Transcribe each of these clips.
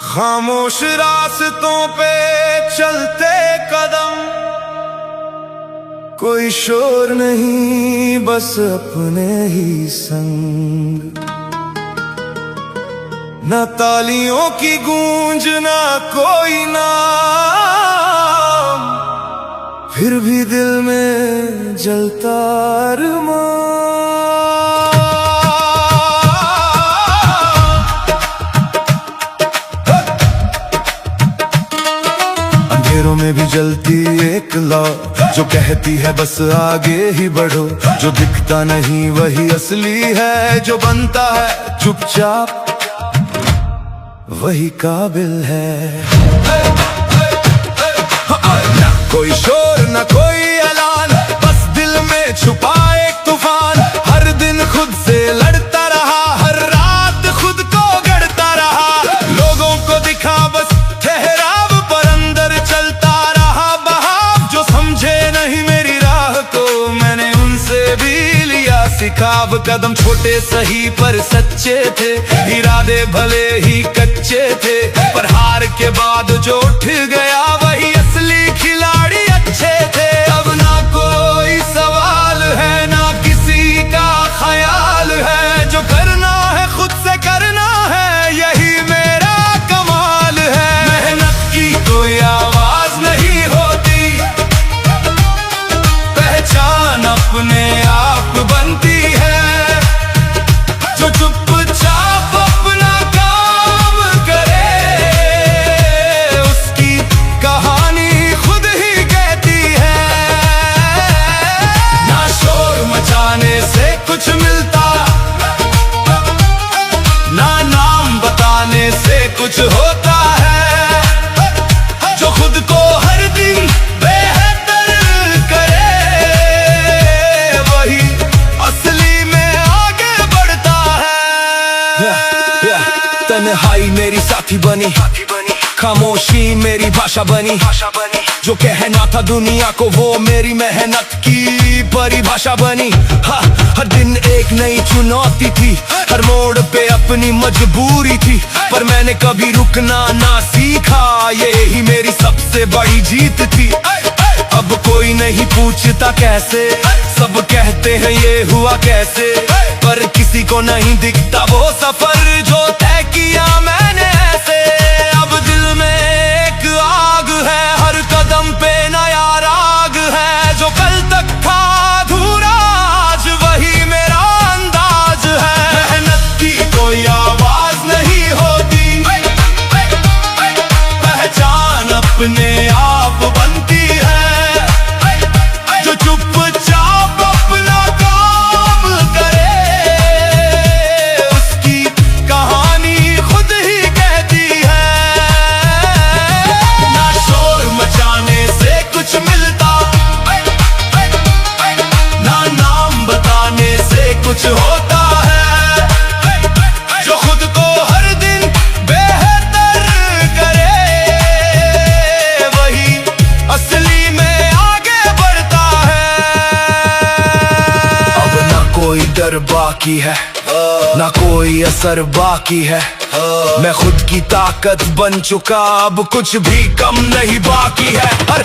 खामोश रास्तों पे चलते कदम, कोई शोर नहीं बस अपने ही संग। न तालियों की गूंज ना कोई नाम, फिर भी दिल में जलता अरमान। अंधेरों में भी जलती एक लौ जो कहती है बस आगे ही बढ़ो। जो दिखता नहीं वही असली है, जो बनता है चुपचाप वही काबिल है। ना कोई शोर ना कोई ऐलान, बस दिल में छुपा एक तूफान। हर दिन खुद से लड़ता रहा, हर रात खुद को गढ़ता रहा। लोगों को दिखा बस ठहराव, पर अंदर चलता रहा बहाव। जो समझे नहीं मेरी राह को, मैंने उनसे भी लिया सिखाव। कदम छोटे सही पर सच्चे थे, इरादे भले ही कच्चे थे, पर हार के बाद जो उठ गया वही असली खिलाड़ी अच्छे थे। अब ना कोई सवाल है ना किसी का ख्याल है, जो करना है खुद से करना है, यही मेरा कमाल है। मेहनत की कोई आवाज नहीं होती, पहचान अपने आप बनती है। जो चुपचाप अपना काम करे, उसकी कहानी खुद ही कहती है। ना शोर मचाने से कुछ मिलता, ना नाम बताने से कुछ होता है। जो खुद को हर दिन बेहतर करे, वही असली में आगे बढ़ता है। तन्हाई मेरी साथी बनी, खामोशी मेरी भाषा बनी। जो कहना था दुनिया को वो मेरी मेहनत की परिभाषा बनी। हर दिन एक नई चुनौती थी, हर मोड़ पे अपनी मजबूरी थी, पर मैंने कभी रुकना ना सीखा। ये ही मेरी सबसे बड़ी जीत थी। अब कोई नहीं पूछता कैसे, सब कहते हैं ये हुआ कैसे, पर किसी को नहीं दिखता वो सफर जो तय किया मैंने ऐसे। अब दिल में एक आग है, हर कदम पे नया राग है। जो कल तक था अधूरा, आज वही मेरा अंदाज है। मेहनत की कोई आवाज नहीं होती, पहचान अपने आप बनती है। जो चुपचाप अपना काम करे, उसकी कहानी खुद ही कहती है। ना शोर मचाने से कुछ मिलता, ना नाम बताने से कुछ होता है। जो खुद को हर दिन बेहतर करे, वही असली में आगे बढ़ता है। अब ना कोई डर बाकी है, ना कोई असर बाकी है। मैं खुद की ताकत बन चुका, अब कुछ भी कम नहीं बाकी है। हर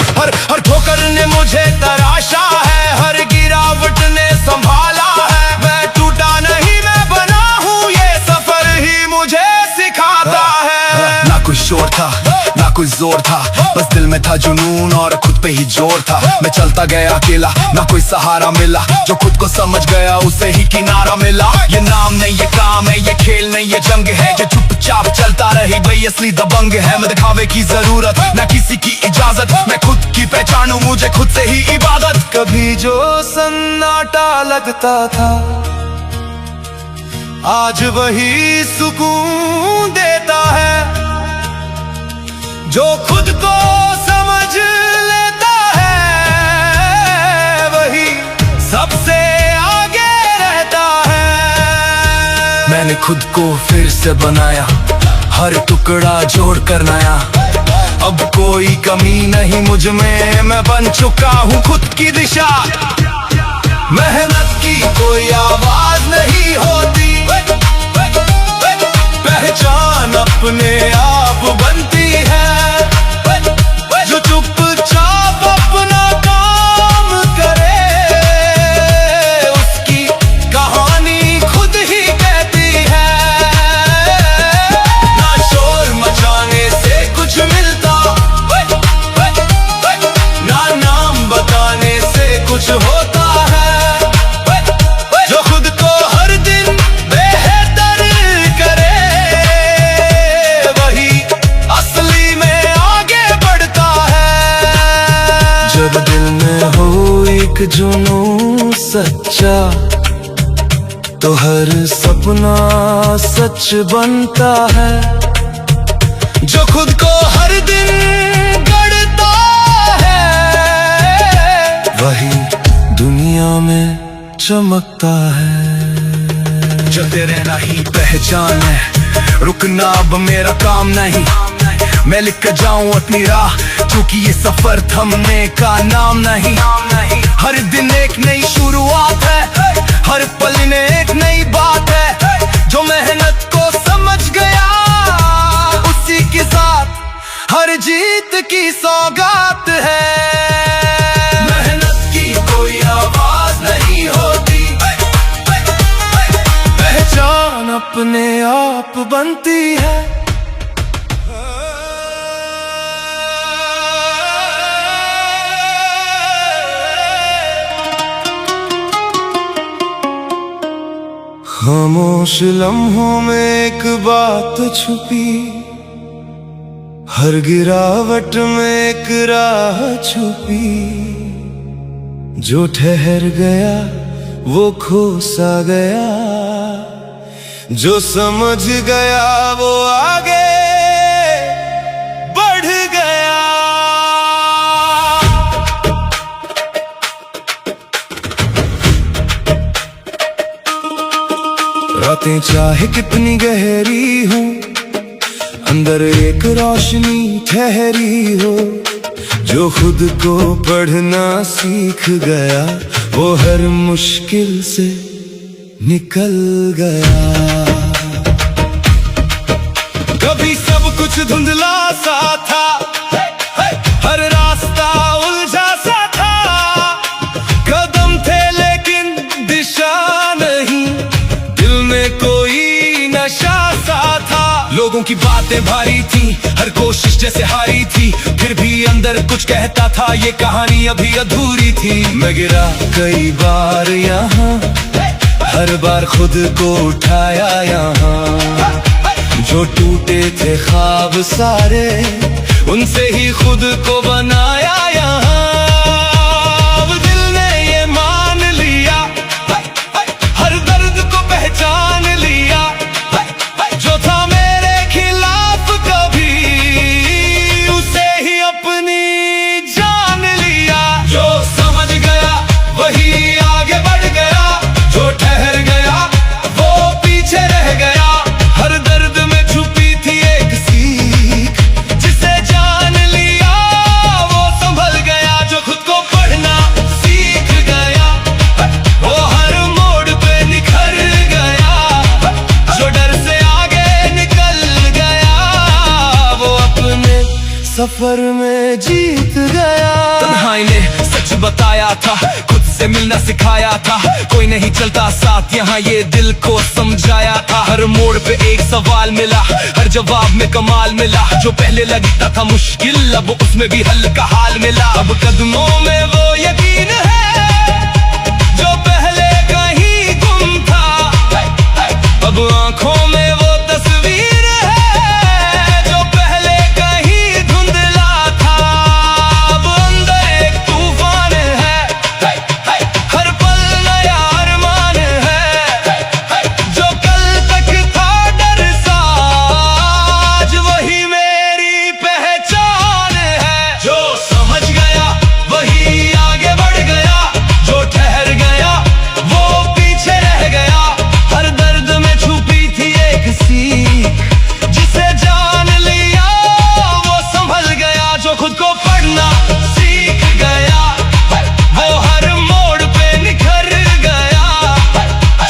ठोकर ने मुझे तराशा है, हर गिरावट ने संभाला है। मैं टूटा नहीं मैं बना हूँ, ये सफर ही मुझे सिखाता है। ना कोई शोर था ना कोई जोर था, बस दिल में था जुनून और खुद पे ही जोर था। मैं चलता गया अकेला, ना कोई सहारा मिला, जो खुद को समझ गया उसे ही किनारा मिला। ये नाम नहीं ये काम है, ये खेल नहीं ये जंग है। जो चुपचाप चलता रही वही असली दबंग है। मैं दिखावे की जरूरत ना किसी की इजाजत, मैं खुद की पहचानूं मुझे खुद से ही इबादत। कभी जो सन्नाटा लगता था, आज वही सुकून देता है। जो खुद को समझ लेता है, वही सबसे आगे रहता है। मैंने खुद को फिर से बनाया, हर टुकड़ा जोड़ कर नया। अब कोई कमी नहीं मुझ में, मैं बन चुका हूँ खुद की दिशा। मेहनत की कोई आवाज नहीं होती, पहचान अपने आप जुनून सच्चा तो हर सपना सच बनता है। जो खुद को हर दिन गढ़ता है वही दुनिया में चमकता है। जो तेरे नहीं पहचान है रुकना अब मेरा काम नहीं, मैं लिख कर जाऊं अपनी राह क्योंकि ये सफर थमने का नाम नहीं। हर दिन एक नई शुरुआत है, हर पल में एक नई बात है। जो मेहनत को समझ गया उसी के साथ हर जीत की सौगात है। मेहनत की कोई आवाज नहीं होती, पहचान अपने आप बनती है। खामोश लम्हों में एक बात छुपी, हर गिरावट में एक राह छुपी। जो ठहर गया वो खो सा गया, जो समझ गया वो आगे बढ़ गया। रातें चाहे कितनी गहरी हो, अंदर एक रोशनी ठहरी हो। जो खुद को पढ़ना सीख गया वो हर मुश्किल से निकल गया। कभी सब कुछ धुंधला सा था, हर रास्ता उलझा सा था। कदम थे लेकिन दिशा नहीं, दिल में कोई नशा सा था। लोगों की बातें भारी थी, हर कोशिश जैसे हारी थी। फिर भी अंदर कुछ कहता था ये कहानी अभी अधूरी थी। मैं गिरा कई बार यहाँ, हर बार खुद को उठाया यहाँ। जो टूटे थे ख्वाब सारे उनसे ही खुद को बनाया यहाँ। अब दिल ने ये मान लिया, हर दर्द को पहचान लिया। जो था मेरे खिलाफ कभी उसे ही अपनी जान लिया। जो समझ गया वही आगे बढ़ गया, जो ठहर गया वो पीछे रह गया। हर दर्द में छुपी थी एक सीख, जिसे जान लिया वो संभल गया। जो खुद को पढ़ना सीख गया वो हर मोड़ पे निखर गया। जो डर से आगे निकल गया वो अपने सफर में जीत गया। तन्हाई ने सच बताया था, खुद से मिलना सिखाया था। कोई नहीं चलता साथ यहाँ ये दिल को समझाया था। हर मोड़ पे एक सवाल मिला, हर जवाब में कमाल मिला। जो पहले लगता था मुश्किल अब उसमें भी हल का हाल मिला। अब कदमों में वो यकीन है जो पहले कहीं गुम था। अब आंखों में वो तस्वीर है जो पहले कहीं धुंधला था। अब अंदर एक तूफान है, हर पल नया अरमान है। जो कल तक था डर सा आज वही मेरी पहचान है। जो समझ गया वही आगे बढ़ गया, जो ठहर गया वो पीछे रह गया। हर दर्द में छुपी थी एक सीख, जिसे जान लिया वो संभल गया। जो खुद को पढ़ना सीख गया वो हर मोड़ पे निखर गया।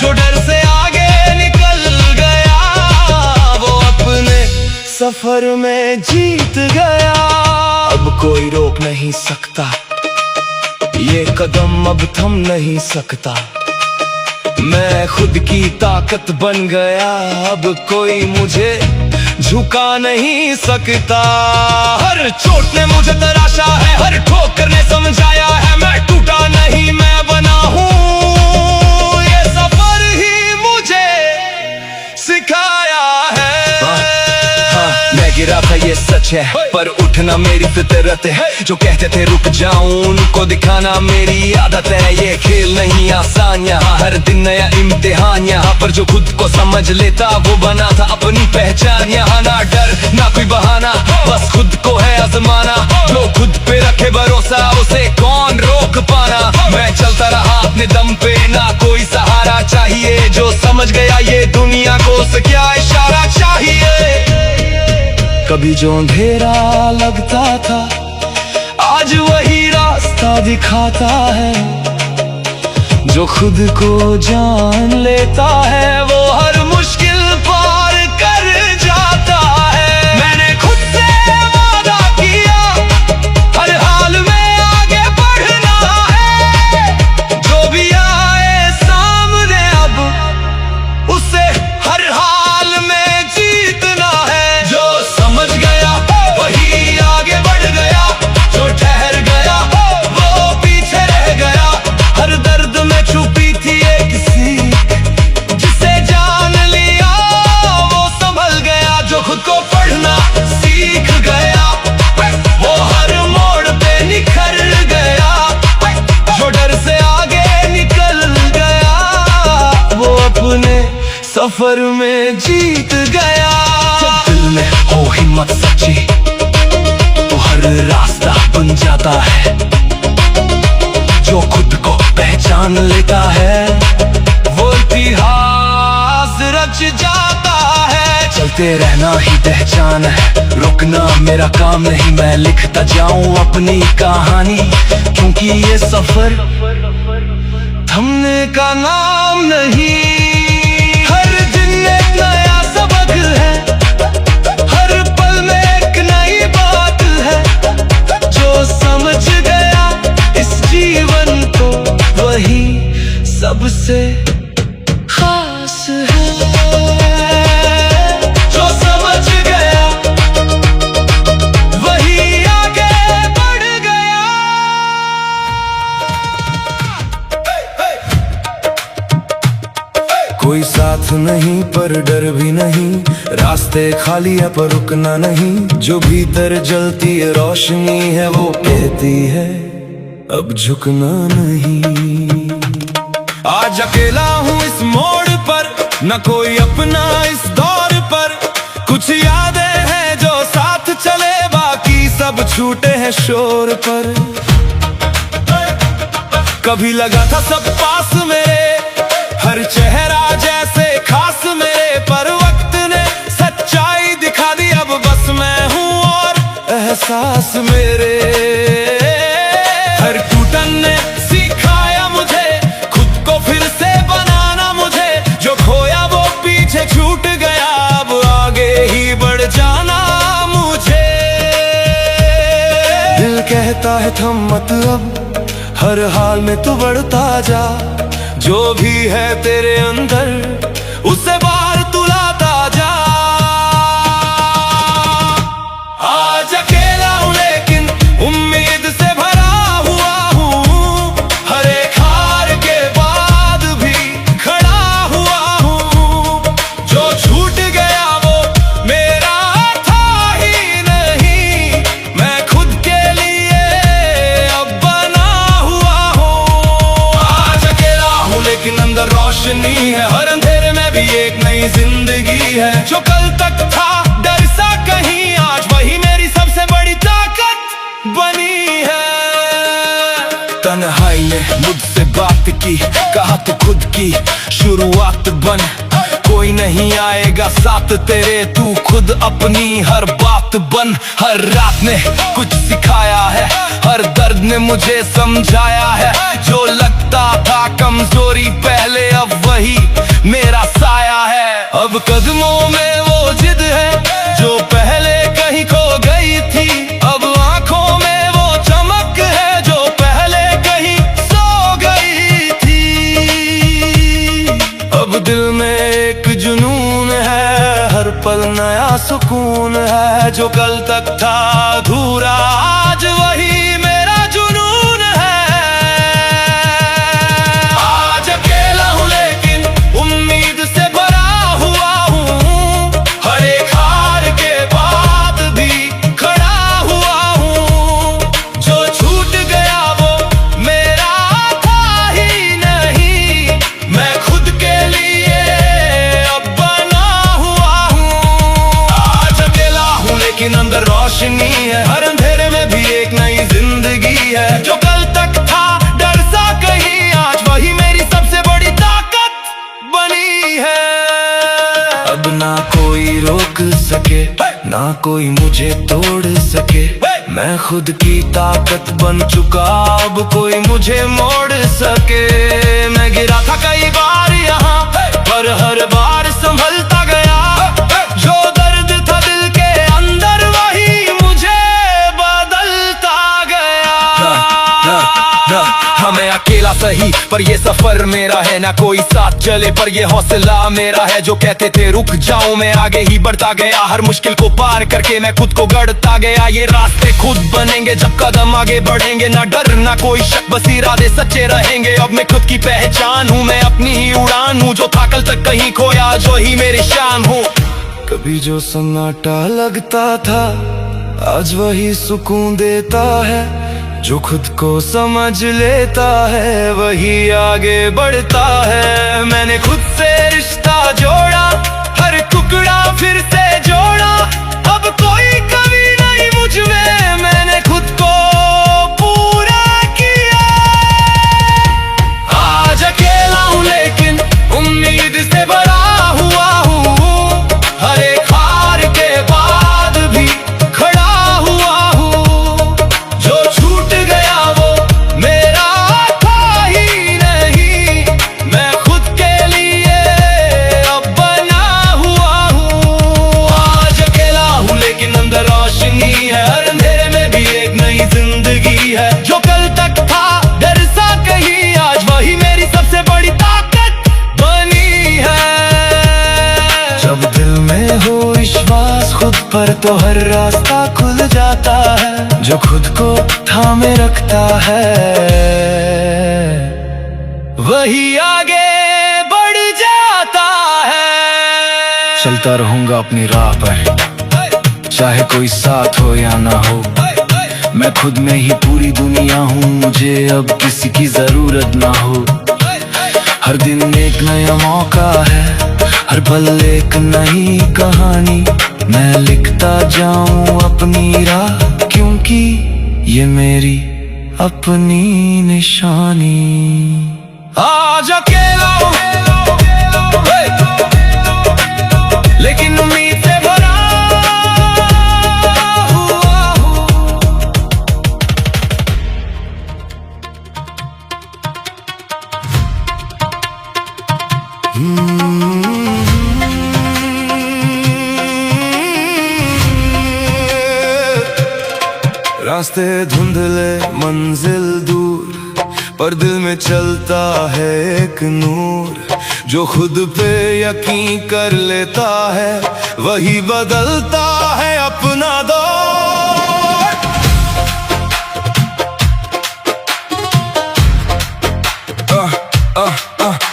जो डर से आगे निकल गया वो अपने सफर में जीत गया। अब कोई रोक नहीं सकता, ये कदम अब थम नहीं सकता। मैं खुद की ताकत बन गया, अब कोई मुझे झुका नहीं सकता। हर चोट ने मुझे तराशा है, हर ठोकर ने समझाया है मैं टूटा नहीं मैं बना हूँ। ये सफर ही मुझे सिखाया है। मैं गिरा था ये सच है, पर उठना मेरी फितरत है। जो कहते थे रुक जाऊं उनको दिखाना मेरी आदत है। ये खेल नहीं आसान, यहाँ हर दिन नया इम्तिहान। यहाँ पर जो खुद को समझ लेता वो बना था अपनी पहचान। यहाँ ना डर ना कोई बहाना, बस खुद को है आजमाना। जो खुद पे रखे भरोसा उसे कौन रोक पाना। मैं चलता रहा अपने दम पे, ना कोई सहारा चाहिए। जो समझ गया ये दुनिया को उसे क्या इशारा चाहिए। कभी जो अंधेरा लगता था आज वही रास्ता दिखाता है। जो खुद को जान लेता है वो हर मुश्किल पार कर जाता है। मैंने खुद से वादा किया हर हाल में आगे बढ़ना है। जो भी आए सामने अब उसे हर हाल में जीतना है। जो समझ गया वही आगे बढ़ गया, जो ठहर गया वो पीछे रह गया। हर दर्द में छुपी थी एक सीख, जिसे जान लिया वो संभल गया। जो खुद को पढ़ना सीख गया वो हर मोड़ पे निखर गया। जो डर से आगे निकल गया वो अपने सफर में जीत गया। जब दिल में हो हिम्मत सच्ची तो हर रास्ता बन जाता है। जो खुद को पहचान लेता है वो इतिहास रच जाता है। चलते रहना ही पहचान है, रुकना मेरा काम नहीं। मैं लिखता जाऊं अपनी कहानी, क्योंकि ये सफर थमने का नाम नहीं। हर दिन एक नया सबक है, हर पल में एक नई बात है। जो समझ गया इस जीवन को वही सबसे खास है। जो समझ गया वही आगे बढ़ गया। कोई साथ नहीं पर डर भी नहीं, रास्ते खाली है पर रुकना नहीं। जो भीतर जलती है रोशनी है वो कहती है अब झुकना नहीं। आज अकेला हूँ इस मोड़ पर, न कोई अपना इस दौर पर। कुछ यादें हैं जो साथ चले, बाकी सब छूटे हैं शोर पर। कभी लगा था सब पास मेरे, हर चेहरा जैसे खास मेरे। पर वक्त ने सच्चाई दिखा दी, अब बस मैं हूँ और एहसास मेरे। हर टूटन ने सिखाया मुझे खुद को फिर से बनाना मुझे। जो खोया वो पीछे छूट गया, अब आगे ही बढ़ जाना मुझे। दिल कहता है थम मत अब, हर हाल में तू बढ़ता जा। जो भी है तेरे अंदर उसे बाहर तू लाता जा। आज अकेला हूँ लेकिन उम्मीद से भरा हुआ हूँ। हर एक हार के बाद भी खड़ा हुआ हूँ। जो छूट गया वो मेरा था ही नहीं, मैं खुद के लिए अब बना हुआ हूँ। आज अकेला हूँ लेकिन अंदर रोशनी है, हर अंधेरे में भी एक नई जिंदगी है। जो कल तक था डर सा कहीं, आज वही मेरी सबसे बड़ी ताकत बनी है। तन्हाई ने मुझसे बात की, कहा तू खुद की शुरुआत बन। कोई नहीं आएगा साथ तेरे, तू खुद अपनी हर बात बन। हर रात ने कुछ सिखाया है, हर दर्द ने मुझे समझाया है। जो लगता था कमजोरी पहले, अब वही मेरा साया है। अब कदमों में वो जिद है जो पहले कहीं खो गई थी। अब आंखों में वो चमक है जो पहले कहीं सो गई थी। अब दिल में एक जुनून है, हर पल नया सुकून है। जो कल तक था अधूरा आज वही मेरा जुनून है। आज अकेला हूँ लेकिन उम्मीद से भरा हुआ हूँ। हर एक हार के बाद रोशनी है, हर अंधेरे में भी एक नई जिंदगी है। जो कल तक था डर सा कहीं, आज वही मेरी सबसे बड़ी ताकत बनी है। अब ना कोई रोक सके, ना कोई मुझे तोड़ सके, मैं खुद की ताकत बन चुका, अब कोई मुझे मोड़ सके। मैं गिरा था कई बार यहाँ, पर हर बार संभलता गया। जो दर्द था दिल के अंदर, वही मुझे बदलता गया। हाँ मैं अकेला सही, पर ये सफर मेरा है। ना कोई साथ चले, पर ये हौसला मेरा है। जो कहते थे रुक जाऊं, मैं आगे ही बढ़ता गया। हर मुश्किल को पार करके मैं खुद को गढ़ता गया। ये रास्ते खुद बनेंगे जब कदम आगे बढ़ेंगे। ना डर ना कोई शक, बस इरादे सच्चे रहेंगे। अब मैं खुद की पहचान हूँ, मैं अपनी ही उड़ान हूँ। जो था कल तक कहीं खोया, आज वही मेरी शान हूँ। कभी जो सन्नाटा लगता था, आज वही सुकून देता है। जो खुद को समझ लेता है, वही आगे बढ़ता है। मैंने खुद से रिश्ता जोड़ा, हर टुकड़ा फिर से जोड़ा। अब कोई कमी नहीं मुझ में, मैंने खुद को पूरा किया। आज अकेला हूँ लेकिन उम्मीद से भरा हुआ हूँ। हर एक हार के बाद भी खड़ा हुआ हूँ। जो छूट गया वो मेरा था ही नहीं, मैं खुद के लिए अब बना हुआ हूँ। आज अकेला हूँ लेकिन अंदर रोशनी है, हर अंधेरे में भी एक नई जिंदगी है। जो कल तक था डर सा कहीं, आज वही मेरी सबसे बड़ी ताकत बनी है। जब दिल में हो विश्वास खुद पर, तो हर रास्ता खुल जाता है। जो खुद को थामे रखता है, वही आगे बढ़ जाता है। चलता रहूंगा अपनी राह पर, चाहे कोई साथ हो या ना हो। मैं खुद में ही पूरी दुनिया हूँ, मुझे अब किसी की जरूरत ना हो। हर दिन एक नया मौका है, हर पल एक नई कहानी। मैं लिखता जाऊं अपनी राह, क्योंकि ये मेरी अपनी निशानी। आज अकेला हूं लेकिन उम्मीद से भरा हुआ हूँ। रास्ते धुंधले मंजिल दूर, पर दिल में चलता है एक नूर। जो खुद पे यकीन कर लेता है, वही बदलता है अपना दौर।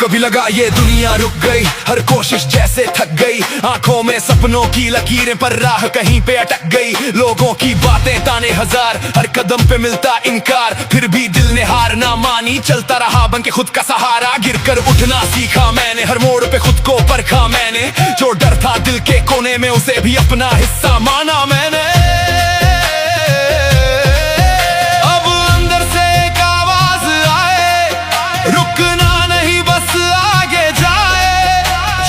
कभी लगा ये दुनिया रुक गई, हर कोशिश जैसे थक गई। आंखों में सपनों की लकीरें, पर राह कहीं पे अटक गई। लोगों की बातें ताने हजार, हर कदम पे मिलता इनकार। फिर भी दिल ने हार ना मानी, चलता रहा बन के खुद का सहारा। गिरकर उठना सीखा मैंने, हर मोड़ पे खुद को परखा मैंने। जो डर था दिल के कोने में, उसे भी अपना हिस्सा माना मैंने। अब अंदर से एक आवाज आए, रुकना नहीं बस आगे जाए।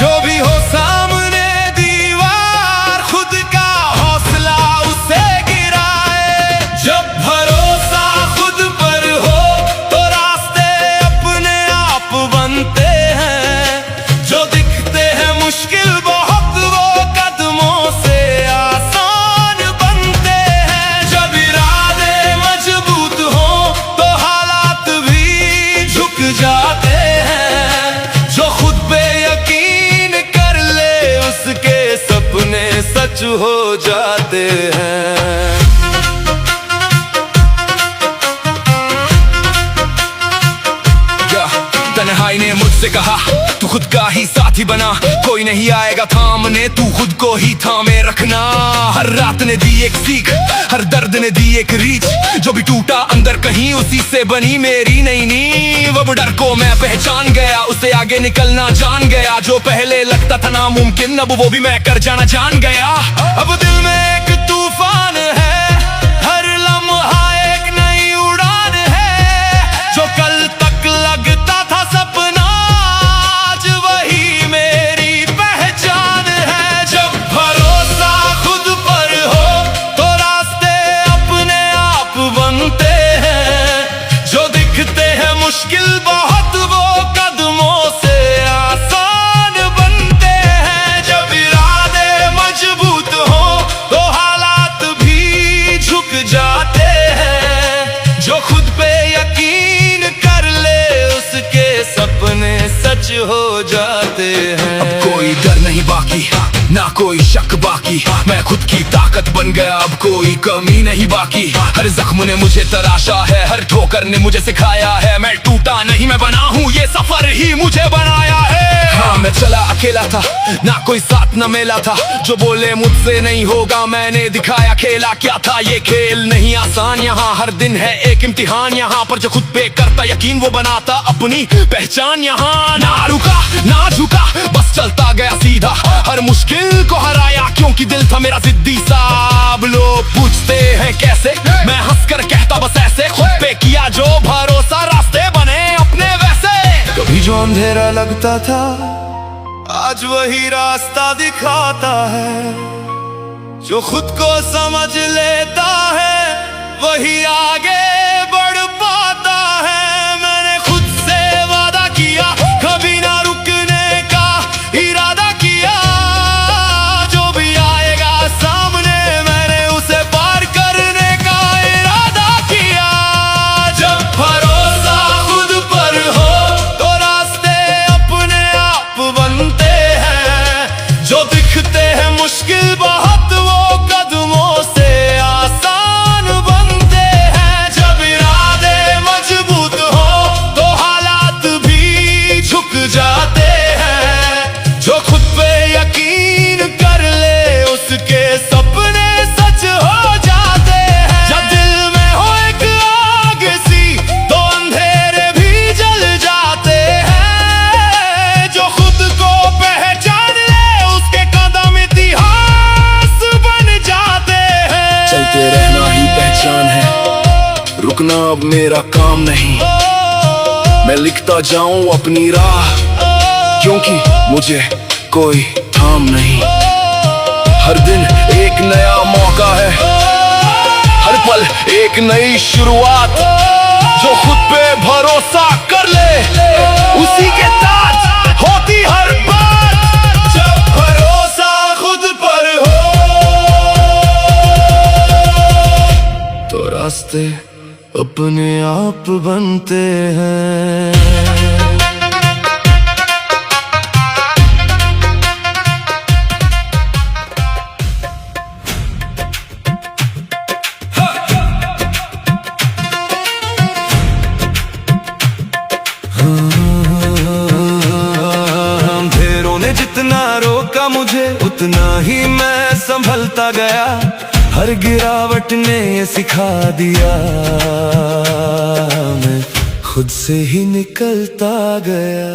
जो भी हो सामने दीवार, खुद का हौसला उसे गिराए। जब भरोसा खुद पर हो, तो रास्ते अपने आप बनते हैं। जो दिखते हैं मुश्किल बहुत, वो कदमों से आसान बनते हैं। जब इरादे मजबूत हो, तो हालात भी झुक जाते हैं। जो खुद पे यकीन कर ले, उसके सपने सच हो जाते हैं। तन्हाई ने मुझसे कहा तू खुद का ही साथी बना, कोई नहीं आएगा थामने, तू खुद को ही थामे रखना। हर रात ने दी एक सीख, हर दर्द ने दी एक रीच। जो भी टूटा अंदर कहीं, उसी से बनी मेरी नई नींव। अब डर को मैं पहचान गया, उसे आगे निकलना जान गया। जो पहले लगता था नामुमकिन, अब वो भी मैं कर जाना जान गया। अब दिल में एक तूफान है, शक बाकी। मैं खुद की ताकत बन गया, अब कोई कमी नहीं बाकी। हर जख्म ने मुझे तराशा है, हर ठोकर ने मुझे सिखाया है। मैं टूटा नहीं मैं बना हूँ, ये सफर ही मुझे बनाया है। हाँ मैं चला अकेला था, ना कोई साथ न मिला था। जो बोले मुझसे नहीं होगा, मैंने दिखाया खेला क्या था। ये खेल नहीं आसान, यहाँ हर दिन है एक इम्तिहान। यहाँ पर जो खुद पे करता यकीन, वो बनाता अपनी पहचान। यहाँ ना रुका ना झुका, बस चलता गया सीधा। हर मुश्किल को हराया, क्योंकि दिल था मेरा जिद्दी सा। अब लोग पूछते हैं कैसे, मैं हंसकर कहता बस ऐसे। खुद पे किया जो भरोसा, रास्ते बने अपने वैसे। कभी जो अंधेरा लगता था, आज वही रास्ता दिखाता है। जो खुद को समझ लेता है, वही आगे बढ़ पाता है। मैंने खुद से वादा किया, कभी ना रुकने का इरादा किया। जो भी आएगा सामने, मैंने उसे पार करने का इरादा किया। जब भरोसा खुद पर हो, तो रास्ते अपने आप बनते हैं। जो दिखते हैं मुश्किल बहुत, वो कदमों से आसान बनते हैं। जब इरादे मजबूत हो, तो हालात भी झुक जाते हैं। जो खुद पे यकीन कर ले, उसके सपने सच हो जाते हैं। जब दिल में हो एक आग सी, तो अंधेरे भी जल जाते हैं। जो खुद को पहचान ले, उसके कदम इतिहास बन जाते हैं। चलते रहना ही पहचान है, रुकना अब मेरा काम नहीं। मैं लिखता जाऊं अपनी राह, क्योंकि मुझे कोई थाम नहीं। हर दिन एक नया मौका है, हर पल एक नई शुरुआत। जो खुद पे भरोसा कर ले, उसी के साथ होती हर बात। जब भरोसा खुद पर हो, तो रास्ते अपने आप बनते हैं। अंधेरों ने जितना रोका मुझे, उतना ही मैं संभलता गया। हर गिरावट ने ये सिखा दिया, मैं खुद से ही निकलता गया।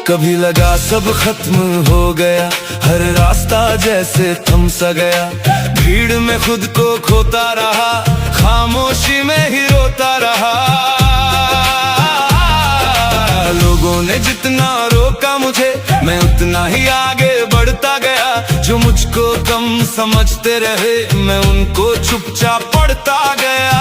कभी लगा सब खत्म हो गया, हर रास्ता जैसे थम सा गया। भीड़ में खुद को खोता रहा, खामोशी में ही रोता रहा। लोगों ने जितना रोका मुझे, मैं उतना ही आगे बढ़ता गया। जो मुझको कम समझते रहे, मैं उनको चुपचाप पढ़ता गया।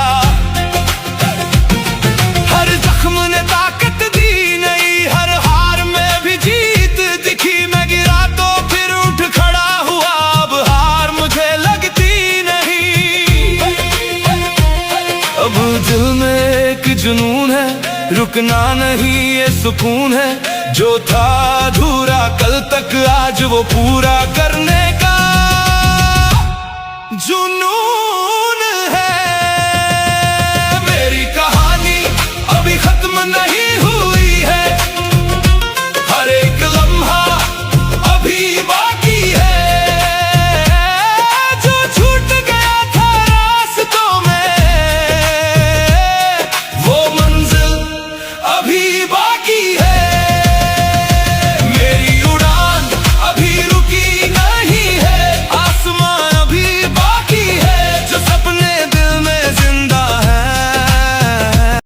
हर जख्म ने ताकत दी नई, हर हार में भी जीत दिखी। मैं गिरा तो फिर उठ खड़ा हुआ, अब हार मुझे लगती नहीं। अब दिल में एक जुनून है, रुकना नहीं ये सुकून है। जो था अधूरा कल तक, आज वो पूरा करने का जुनून।